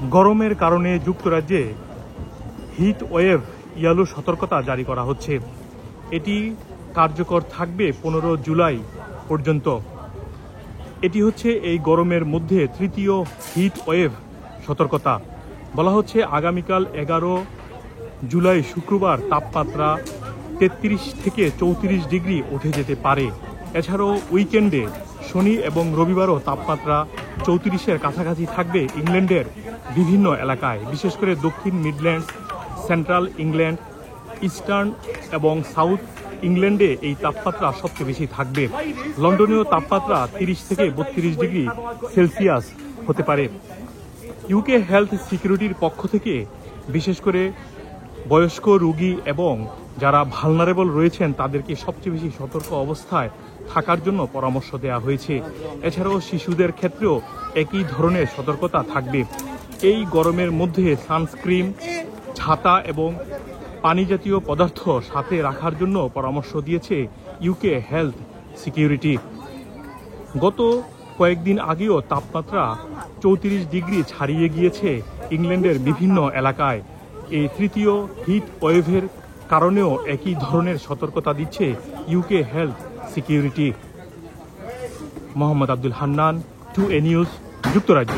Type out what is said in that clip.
গরমের কারণে যুক্তরাজ্যে হিট ওয়েভ ইয়েলো সতর্কতা জারি করা হচ্ছে। এটি কার্যকর থাকবে 15 জুলাই পর্যন্ত। এটি হচ্ছে এই গরমের মধ্যে তৃতীয় হিট ওয়েভ সতর্কতা। বলা হচ্ছে আগামীকাল 11 জুলাই শুক্রবার তাপমাত্রা 33 থেকে 34 ডিগ্রি উঠে যেতে পারে। এছাড়াও উইকেন্ডে শনি এবং রবিবারও তাপমাত্রা 34-এর কাছাকাছি থাকবে ইংল্যান্ডের বিভিন্ন এলাকায়, বিশেষ করে দক্ষিণ মিডল্যান্ড, সেন্ট্রাল ইংল্যান্ড, ইস্টার্ন এবং সাউথ ইংল্যান্ডে এই তাপমাত্রা সবচেয়ে বেশি থাকবে। লন্ডনেও তাপমাত্রা 30 থেকে 32 ডিগ্রি সেলসিয়াস হতে পারে। ইউকে হেলথ সিকিউরিটির পক্ষ থেকে বিশেষ করে বয়স্ক রোগী এবং যারা ভালনারেবল রয়েছেন তাদেরকে সবচেয়ে বেশি সতর্ক অবস্থায় থাকার জন্য পরামর্শ দেওয়া হয়েছে। এছাড়াও শিশুদের ক্ষেত্রেও একই ধরনের সতর্কতা থাকবে। এই গরমের মধ্যে সানস্ক্রিন, ছাতা এবং পানি জাতীয় পদার্থ সাথে রাখার জন্য পরামর্শ দিয়েছে ইউকে হেলথ সিকিউরিটি। গত কয়েকদিন আগেও তাপমাত্রা 34 ডিগ্রি ছাড়িয়ে গিয়েছে ইংল্যান্ডের বিভিন্ন এলাকায়। এই তৃতীয় হিট ওয়েভের কারণেও একই ধরনের সতর্কতা দিচ্ছে UK health security. Mohammad Abdul Hannan, 2A news, যুক্তরাজ্য।